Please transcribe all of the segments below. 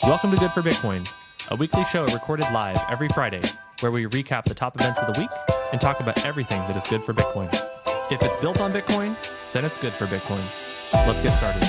Welcome to Good for Bitcoin, a weekly show recorded live every Friday where we recap the top events of the week and talk about everything that is good for Bitcoin. If it's built on Bitcoin, then it's good for Bitcoin. Let's get started.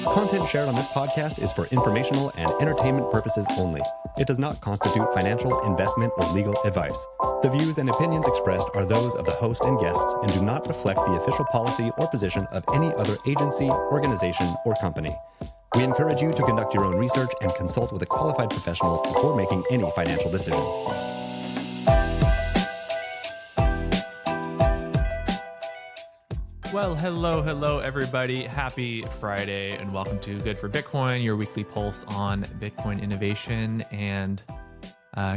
Content shared on this podcast is for informational and entertainment purposes only. It does not constitute financial, investment, or legal advice. The views and opinions expressed are those of the host and guests and do not reflect the official policy or position of any other agency, organization, or company. We encourage you to conduct your own research and consult with a qualified professional before making any financial decisions. Well, hello, everybody. Happy Friday, and welcome to Good for Bitcoin, your weekly pulse on Bitcoin innovation. And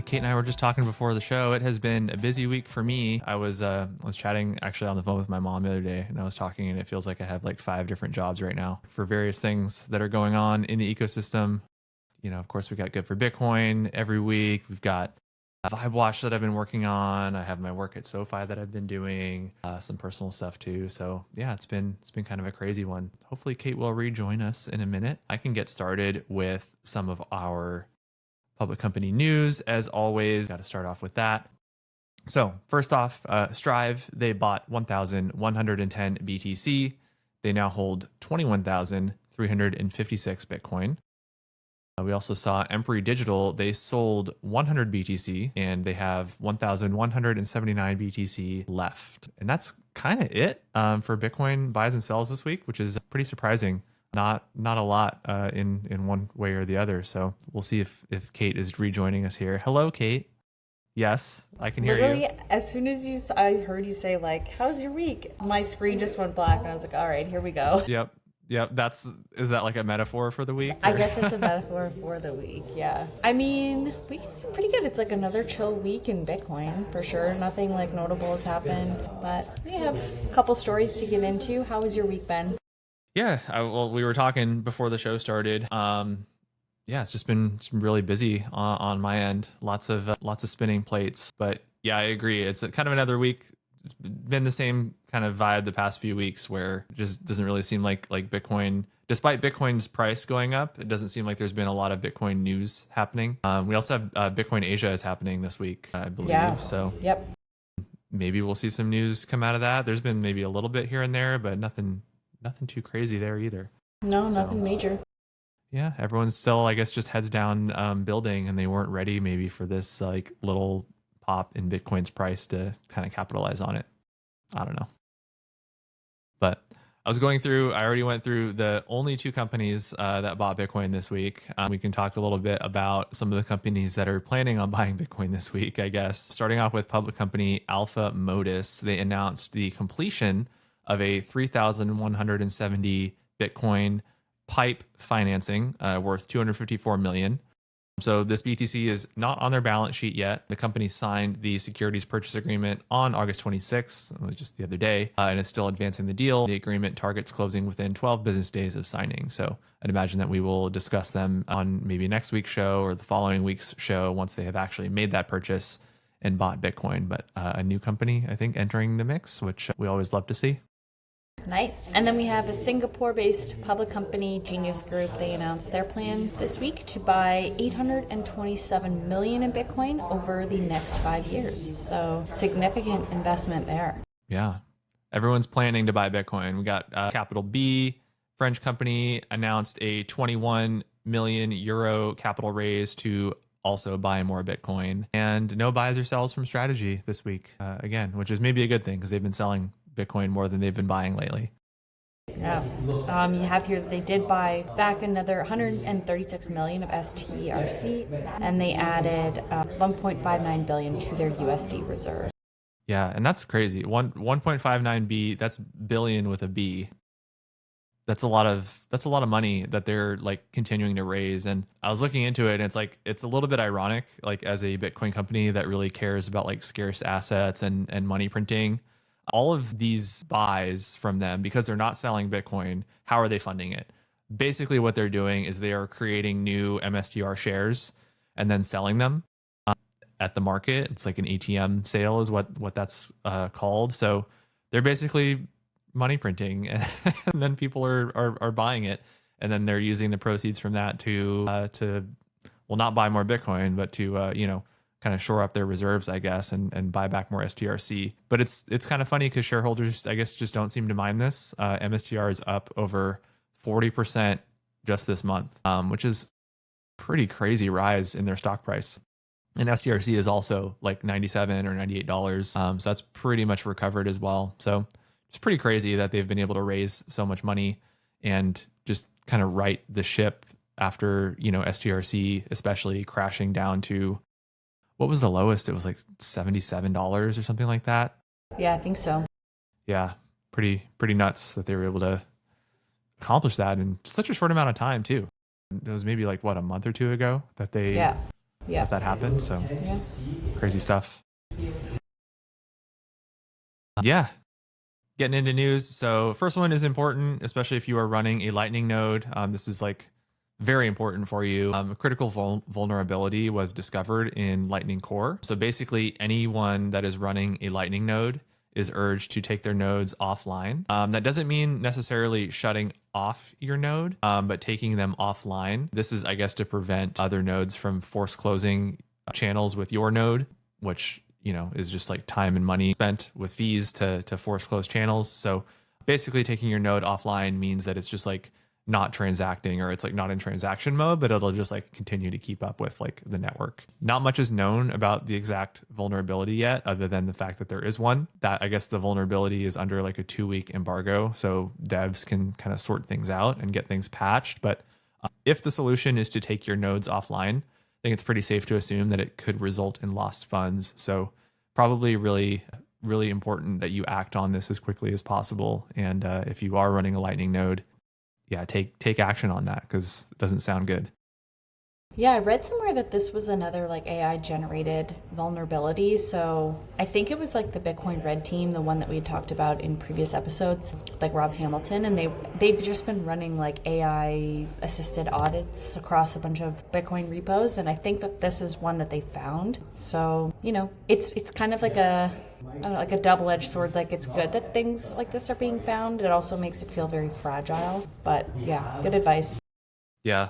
Kate and I were just talking before the show. It has been a busy week for me. I was chatting actually on the phone with my mom the other day, and I was talking, and it feels like I have like 5 different jobs right now for various things that are going on in the ecosystem. You know, of course, we got Good for Bitcoin every week. We've got Vibe Watch that I've been working on. I have my work at SoFi that I've been doing, some personal stuff too. So yeah, it's been kind of a crazy one. Hopefully Kate will rejoin us in a minute. I can get started with some of our public company news. As always, got to start off with that. So first off, Strive, they bought 1,110 BTC. They now hold 21,356 Bitcoin. We also saw Emperor Digital, they sold 100 BTC and they have 1,179 BTC left. And that's kind of it for Bitcoin buys and sells this week, which is pretty surprising. Not a lot in one way or the other. So we'll see if Kate is rejoining us here. Hello, Kate. Yes, I can hear you. Literally, as soon as I heard you say like, how's your week? My screen just went black and I was like, all right, here we go. Yep. Is that like a metaphor for the week? I guess it's a metaphor for the week, yeah. I mean, week has been pretty good. It's like another chill week in Bitcoin, for sure. Nothing like notable has happened, but we have a couple stories to get into. How has your week been? Yeah, well, we were talking before the show started. Yeah, it's just been really busy on my end. Lots of spinning plates, but yeah, I agree. It's kind of another week. It's been the same kind of vibe the past few weeks where it just doesn't really seem like Bitcoin, despite Bitcoin's price going up, it doesn't seem like there's been a lot of Bitcoin news happening. We also have Bitcoin Asia is happening this week, I believe. Yeah. So yep. Maybe we'll see some news come out of that. There's been maybe a little bit here and there, but nothing too crazy there either. No, nothing major. Yeah, everyone's still, I guess, just heads down building, and they weren't ready maybe for this like little pop in Bitcoin's price to kind of capitalize on it. I don't know. But I already went through the only 2 companies that bought Bitcoin this week. We can talk a little bit about some of the companies that are planning on buying Bitcoin this week, I guess. Starting off with public company Alpha Modus, they announced the completion of a 3,170 Bitcoin pipe financing worth $254 million. So this BTC is not on their balance sheet yet. The company signed the securities purchase agreement on August 26th, just the other day, and is still advancing the deal. The agreement targets closing within 12 business days of signing. So I'd imagine that we will discuss them on maybe next week's show or the following week's show once they have actually made that purchase and bought Bitcoin. But a new company, I think, entering the mix, which we always love to see. Nice. And then we have a Singapore-based public company, Genius Group. They announced their plan this week to buy 827 million in Bitcoin over the next 5 years. So significant investment there. Yeah. Everyone's planning to buy Bitcoin. We got Capital B, French company, announced a 21 million euro capital raise to also buy more Bitcoin. And no buys or sells from Strategy this week, again, which is maybe a good thing because they've been selling Bitcoin more than they've been buying lately. Yeah. You have here that they did buy back another 136 million of STRC, and they added 1.59 billion to their USD reserve. Yeah, and that's crazy. 1.59 B, that's billion with a B. That's a lot of money that they're like continuing to raise. And I was looking into it, and it's a little bit ironic, like as a Bitcoin company that really cares about like scarce assets and money printing. All of these buys from them, because they're not selling Bitcoin, how are they funding it? Basically, what they're doing is they are creating new MSTR shares and then selling them at the market. It's like an ATM sale is what that's called. So they're basically money printing, and then people are buying it, and then they're using the proceeds from that to well, not buy more Bitcoin, but to kind of shore up their reserves, I guess, and buy back more STRC. But it's kind of funny because shareholders, I guess, just don't seem to mind this. MSTR is up over 40% just this month, which is pretty crazy rise in their stock price. And STRC is also like $97 or $98. So that's pretty much recovered as well. So it's pretty crazy that they've been able to raise so much money and just kind of right the ship after, STRC especially crashing down to, what was the lowest? It was like $77 or something like that. Yeah, I think so. Yeah, pretty nuts that they were able to accomplish that in such a short amount of time too. It was maybe like a month or two ago that they that happened. So crazy stuff. Yeah. Getting into news. So first one is important, especially if you are running a Lightning node. This is like very important for you. A critical vulnerability was discovered in Lightning Core. So basically anyone that is running a Lightning node is urged to take their nodes offline. That doesn't mean necessarily shutting off your node, but taking them offline. This is, I guess, to prevent other nodes from force closing channels with your node, which is just like time and money spent with fees to force close channels. So basically taking your node offline means that it's just like not transacting, or it's like not in transaction mode, but it'll just like continue to keep up with like the network. Not much is known about the exact vulnerability yet, other than the fact that there is one. That, I guess, the vulnerability is under like a 2-week embargo, so devs can kind of sort things out and get things patched. But if the solution is to take your nodes offline, I think it's pretty safe to assume that it could result in lost funds. So probably really important that you act on this as quickly as possible. And if you are running a Lightning node, take action on that, because it doesn't sound good. Yeah, I read somewhere that this was another like AI generated vulnerability. So I think it was like the Bitcoin Red team, the one that we had talked about in previous episodes, like Rob Hamilton, and they've just been running like AI assisted audits across a bunch of Bitcoin repos, and I think that this is one that they found. So it's kind of like a like a double-edged sword. Like, it's good that things like this are being found. It also makes it feel very fragile. But yeah, good advice. Yeah,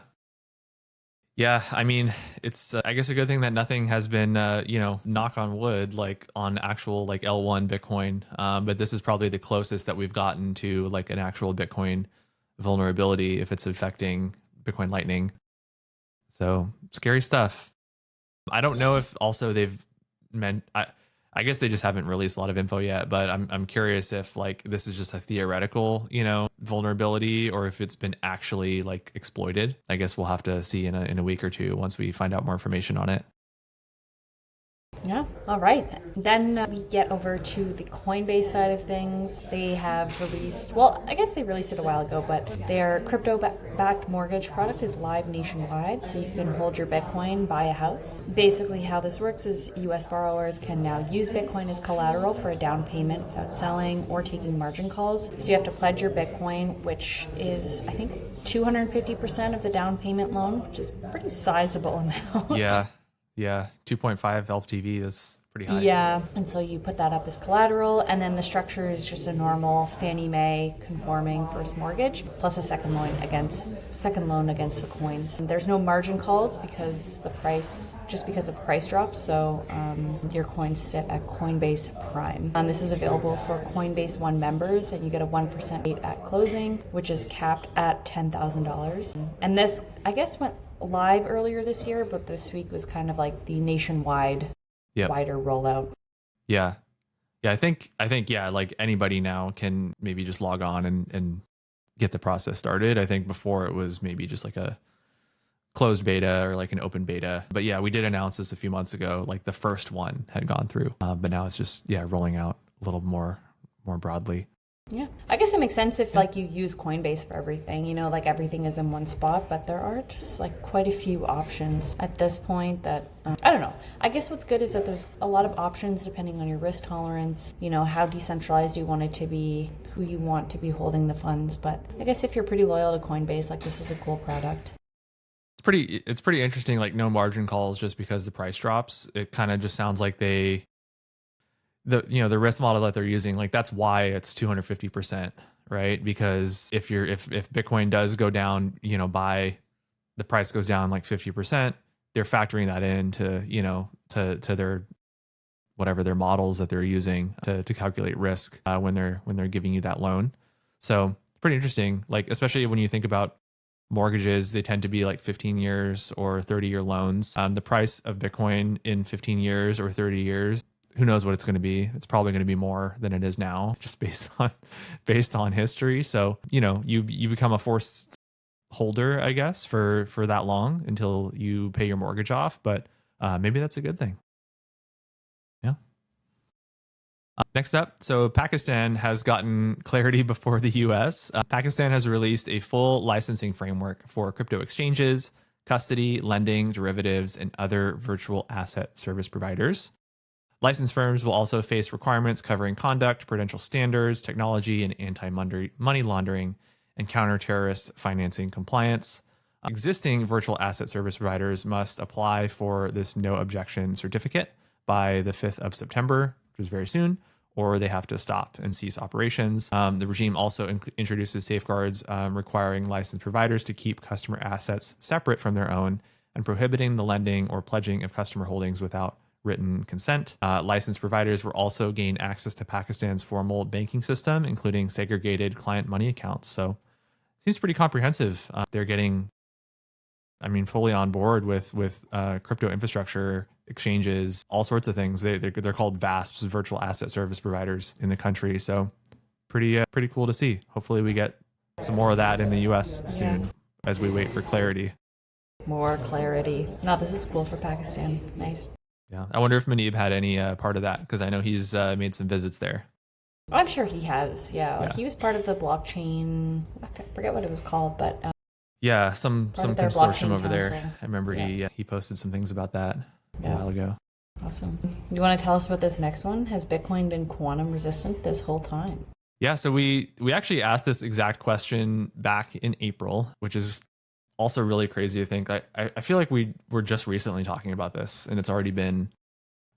I mean, it's I guess a good thing that nothing has been, knock on wood, like on actual like L1 Bitcoin. But this is probably the closest that we've gotten to like an actual Bitcoin vulnerability if it's affecting Bitcoin Lightning. So scary stuff. I don't know if also they've I guess they just haven't released a lot of info yet, but I'm curious if like this is just a theoretical, vulnerability, or if it's been actually like exploited. I guess we'll have to see in a week or two once we find out more information on it. Yeah. All right. Then we get over to the Coinbase side of things. They have released, well, I guess they released it a while ago, but their crypto-backed mortgage product is live nationwide, so you can hold your Bitcoin, buy a house. Basically, how this works is U.S. borrowers can now use Bitcoin as collateral for a down payment without selling or taking margin calls. So you have to pledge your Bitcoin, which is, I think, 250% of the down payment loan, which is a pretty sizable amount. Yeah, 2.5 LTV, that's pretty high. Yeah, and so you put that up as collateral, and then the structure is just a normal Fannie Mae conforming first mortgage plus a second loan against the coins. And there's no margin calls because the price drops. So your coins sit at Coinbase Prime. This is available for Coinbase One members, and you get a 1% rate at closing, which is capped at $10,000. And this, I guess, went live earlier this year, but this week was kind of like the nationwide wider rollout. Yeah, I think like anybody now can maybe just log on and get the process started. I think before it was maybe just like a closed beta or like an open beta, but yeah, we did announce this a few months ago, like the first one had gone through, but now it's just rolling out a little more broadly. Yeah, I guess it makes sense if like you use Coinbase for everything, you know, like everything is in one spot, but there are just like quite a few options at this point that, I don't know. I guess what's good is that there's a lot of options depending on your risk tolerance, you know, how decentralized you want it to be, who you want to be holding the funds. But I guess if you're pretty loyal to Coinbase, like this is a cool product. It's pretty interesting, like no margin calls just because the price drops. It kind of just sounds like the risk model that they're using, like that's why it's 250%, right? Because if Bitcoin does go down, you know, by the price goes down like 50%, they're factoring that into, you know, to their whatever their models that they're using to calculate risk when they're giving you that loan. So pretty interesting, like especially when you think about mortgages, they tend to be like 15 years or 30-year loans. The price of Bitcoin in 15 years or 30 years, who knows what it's going to be. It's probably going to be more than it is now, just based on history. So, you know, you become a forced holder, I guess, for that long until you pay your mortgage off. But maybe that's a good thing. Yeah. Next up, so Pakistan has gotten clarity before the US. Pakistan has released a full licensing framework for crypto exchanges, custody, lending, derivatives, and other virtual asset service providers. Licensed firms will also face requirements covering conduct, prudential standards, technology, and anti-money laundering and counter-terrorist financing compliance. Existing virtual asset service providers must apply for this no objection certificate by the 5th of September, which is very soon, or they have to stop and cease operations. The regime also introduces safeguards requiring licensed providers to keep customer assets separate from their own and prohibiting the lending or pledging of customer holdings without written consent. Licensed providers will also gain access to Pakistan's formal banking system, including segregated client money accounts. So it seems pretty comprehensive. They're getting, I mean, fully on board with crypto infrastructure, exchanges, all sorts of things. They're called VASPs, virtual asset service providers in the country. So pretty cool to see. Hopefully we get some more of that in the US soon as we wait for clarity. More clarity. No, this is cool for Pakistan. Nice. Yeah, I wonder if Manib had any part of that, because I know he's made some visits there. I'm sure he has. Yeah, like he was part of the blockchain. I forget what it was called, but yeah, some consortium over there. counseling. I remember he posted some things about that a while ago. Awesome. You want to tell us about this next one? Has Bitcoin been quantum resistant this whole time? Yeah, so we actually asked this exact question back in April, which is also really crazy to think. I feel like we were just recently talking about this, and it's already been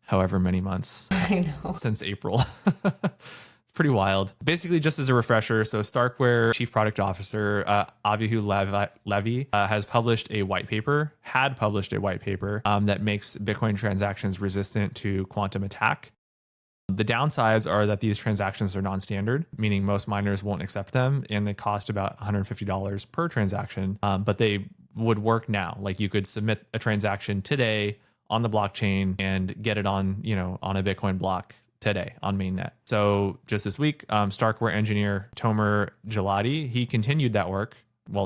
however many months since April. Pretty wild. Basically, just as a refresher, so StarkWare Chief Product Officer Avihu Levy had published a white paper that makes Bitcoin transactions resistant to quantum attack. The downsides are that these transactions are non-standard, meaning most miners won't accept them, and they cost about $150 per transaction. But they would work now. Like you could submit a transaction today on the blockchain and get it on a Bitcoin block today on mainnet. So just this week, StarkWare engineer Tomer Jaladi, he continued that work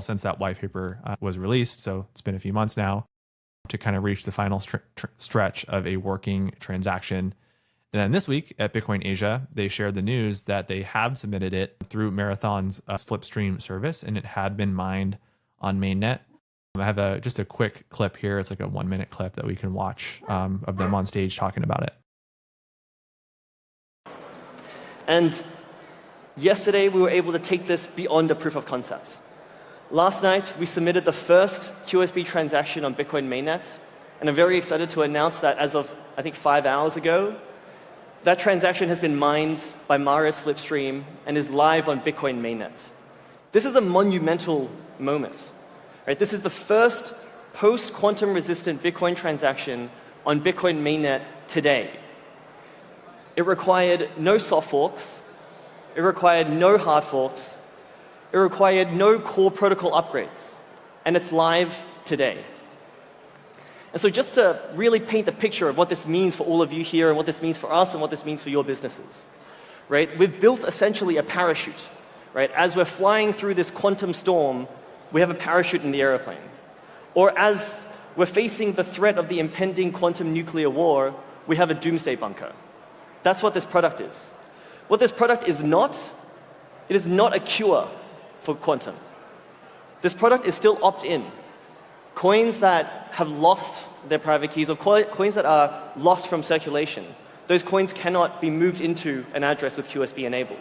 since that white paper was released. So it's been a few months now to kind of reach the final stretch of a working transaction. And then this week at Bitcoin Asia, they shared the news that they have submitted it through Marathon's Slipstream service, and it had been mined on mainnet. I have just a quick clip here. It's like a 1-minute clip that we can watch of them on stage talking about it. And yesterday, we were able to take this beyond a proof of concept. Last night, we submitted the first QSB transaction on Bitcoin mainnet, and I'm very excited to announce that as of, I think, 5 hours ago, that transaction has been mined by Mara's Slipstream and is live on Bitcoin mainnet. This is a monumental moment. Right? This is the first post-quantum resistant Bitcoin transaction on Bitcoin mainnet today. It required no soft forks. It required no hard forks. It required no core protocol upgrades. And it's live today. And so just to really paint the picture of what this means for all of you here and what this means for us and what this means for your businesses, right? We've built essentially a parachute, right? As we're flying through this quantum storm, we have a parachute in the airplane. Or as we're facing the threat of the impending quantum nuclear war, we have a doomsday bunker. That's what this product is. What this product is not It is not a cure for quantum. This product is still opt-in. Coins that have lost their private keys or coins that are lost from circulation, those coins cannot be moved into an address with QSB enabled.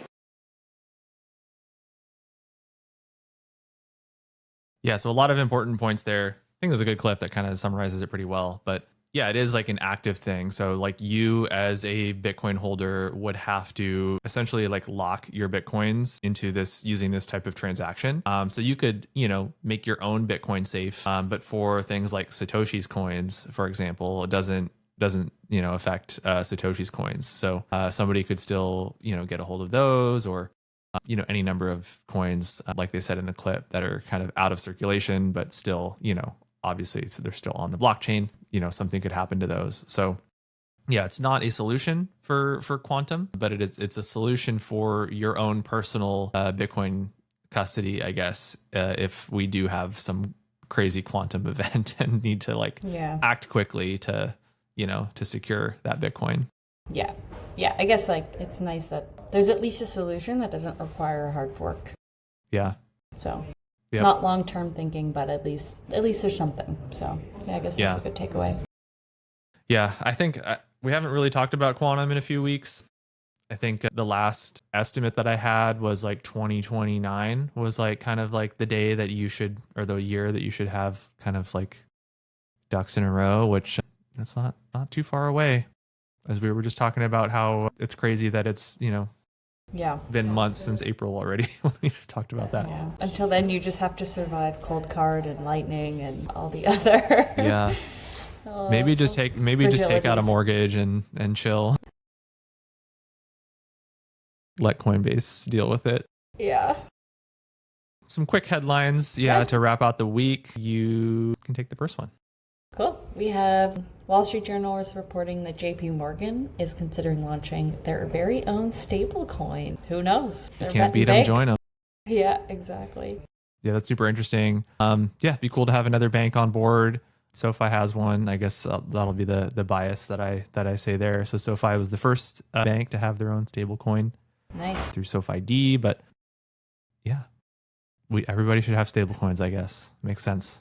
Yeah, so a lot of important points there. I think there's a good clip that kind of summarizes it pretty well. But yeah, it is like an active thing. So like you as a Bitcoin holder would have to essentially like lock your Bitcoins into this using this type of transaction. So you could, make your own Bitcoin safe. But for things like Satoshi's coins, for example, it doesn't affect Satoshi's coins. So somebody could still, get a hold of those or any number of coins, like they said in the clip, that are kind of out of circulation, but still, obviously, so they're still on the blockchain. Something could happen to those. So, yeah, it's not a solution for quantum, but it's a solution for your own personal Bitcoin custody, I guess. If we do have some crazy quantum event and need to act quickly to secure that Bitcoin. Yeah, I guess it's nice that there's at least a solution that doesn't require a hard fork. Yeah. So yep. Not long-term thinking, but at least there's something. So yeah, I guess that's a good takeaway. Yeah, I think we haven't really talked about quantum in a few weeks. I think the last estimate that I had was like 2029 was like kind of like the day that you should, or the year that you should have kind of like ducks in a row, which that's not too far away. As we were just talking about how it's crazy that it's, been months since April already. We just talked about that. Yeah. Until then, you just have to survive Cold Card and Lightning and all the other. Yeah. Maybe just take out a mortgage and chill. Let Coinbase deal with it. Yeah. Some quick headlines. Yeah. To wrap out the week, you can take the first one. Cool. We have Wall Street Journal is reporting that JP Morgan is considering launching their very own stablecoin. Who knows? You can't beat them, join them. Yeah, exactly. Yeah, that's super interesting. It'd be cool to have another bank on board. SoFi has one. I guess that'll be the bias that I say there. So SoFi was the first bank to have their own stablecoin. Nice. Through SoFi D, but yeah, everybody should have stablecoins, I guess. Makes sense.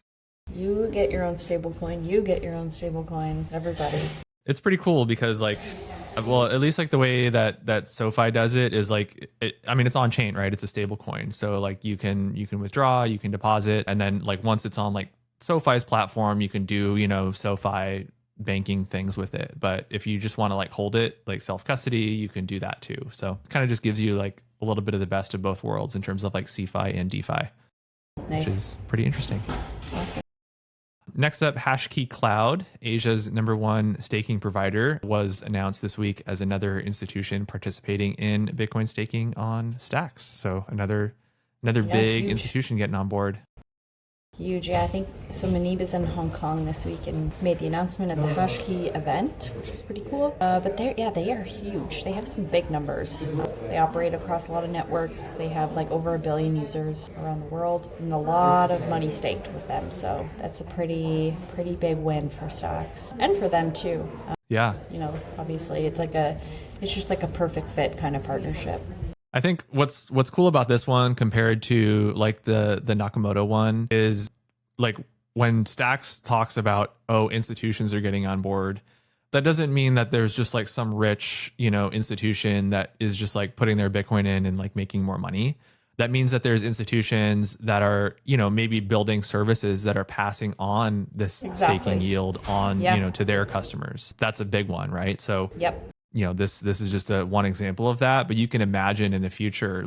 You get your own stablecoin. You get your own stablecoin. Everybody. It's pretty cool because at least like the way that SoFi does it is it's on chain, right? It's a stablecoin. So you can withdraw, you can deposit, and then once it's on SoFi's platform, you can do, SoFi banking things with it. But if you just want to hold it, self-custody, you can do that too. So it kind of just gives you a little bit of the best of both worlds in terms of CeFi and DeFi. Nice. Which is pretty interesting. Awesome. Next up, HashKey Cloud, Asia's #1 staking provider, was announced this week as another institution participating in Bitcoin staking on Stacks. So another big institution getting on board. Huge. Yeah, I think so. Manib is in Hong Kong this week and made the announcement at the HashKey event, which was pretty cool. But they are huge. They have some big numbers. They operate across a lot of networks. They have over 1 billion users around the world and a lot of money staked with them. So that's a pretty big win for Stacks and for them too. Yeah. Obviously it's just a perfect fit kind of partnership. I think what's cool about this one compared to the Nakamoto one is when Stacks talks about, institutions are getting on board, that doesn't mean that there's just some rich, institution that is just putting their Bitcoin in and making more money. That means that there's institutions that are, maybe building services that are passing on this staking yield on, to their customers. That's a big one, right? So yep. This is just one example of that, but you can imagine in the future,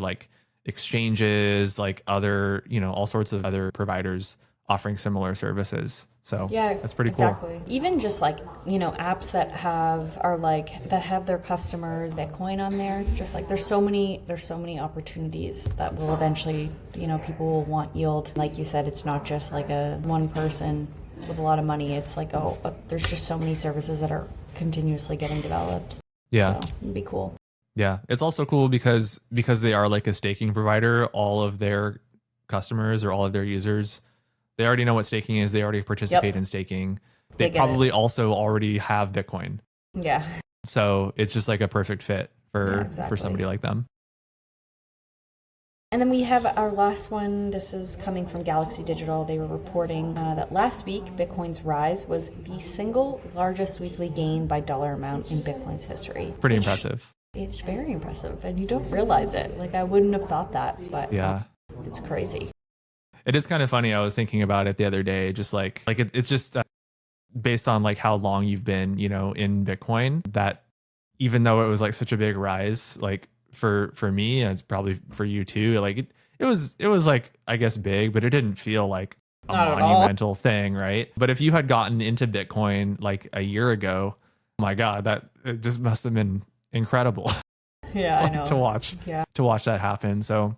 exchanges, other, all sorts of other providers offering similar services. So yeah, that's pretty cool. Even just apps that have their customers Bitcoin on there, just there's so many opportunities that will eventually, people will want yield. Like you said, it's not just a one person with a lot of money. It's there's just so many services that are continuously getting developed. Yeah. So it'd be cool. Yeah. It's also cool because they are a staking provider, all of their customers or all of their users, they already know what staking is. They already participate in staking. They probably also already have Bitcoin. Yeah. So it's just a perfect fit for somebody like them. And then we have our last one. This is coming from Galaxy Digital. They were reporting that last week, Bitcoin's rise was the single largest weekly gain by dollar amount in Bitcoin's history. Pretty impressive. It's very impressive, and you don't realize it. Like, I wouldn't have thought that, but yeah, it's crazy. It is kind of funny. I was thinking about it the other day, just it's just based on like how long you've been, in Bitcoin, that even though it was like such a big rise, like for me, and it's probably for you too, like it was like, I guess, big, but it didn't feel like a Not monumental thing, right? But if you had gotten into Bitcoin like a year ago, oh my God, that it just must have been incredible. Yeah, I know. to watch that happen. So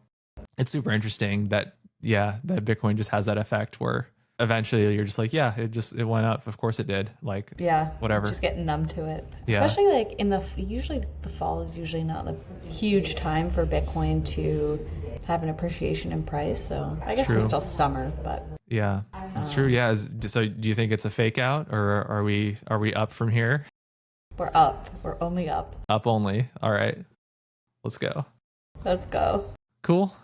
it's super interesting that Bitcoin just has that effect where eventually you're just like, yeah, it went up. Of course it did. Like, yeah, whatever. Just getting numb to it. Yeah. Especially like usually the fall is usually not a huge time for Bitcoin to have an appreciation in price. So I guess we're still summer, but yeah, that's true. Yeah. So do you think it's a fake out, or are we up from here? We're up. We're only up. Up only. All right. Let's go. Let's go. Cool.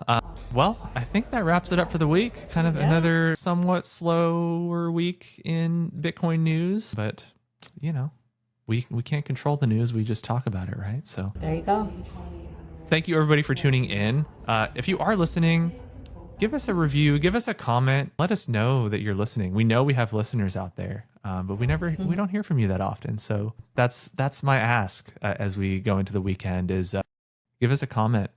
Well, I think that wraps it up for the week. Kind of another somewhat slower week in Bitcoin news, but we can't control the news. We just talk about it, right? So there you go. Thank you everybody for tuning in. If you are listening, give us a review, give us a comment. Let us know that you're listening. We know we have listeners out there, but we don't hear from you that often. So that's my ask as we go into the weekend is give us a comment.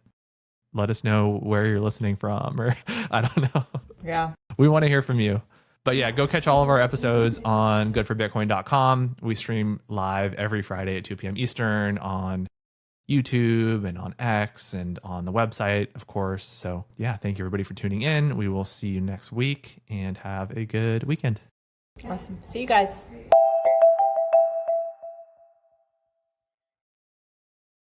Let us know where you're listening from, or I don't know. Yeah. We want to hear from you. But yeah, go catch all of our episodes on goodforbitcoin.com. We stream live every Friday at 2 p.m. Eastern on YouTube and on X and on the website, of course. So yeah, thank you everybody for tuning in. We will see you next week and have a good weekend. Awesome. See you guys.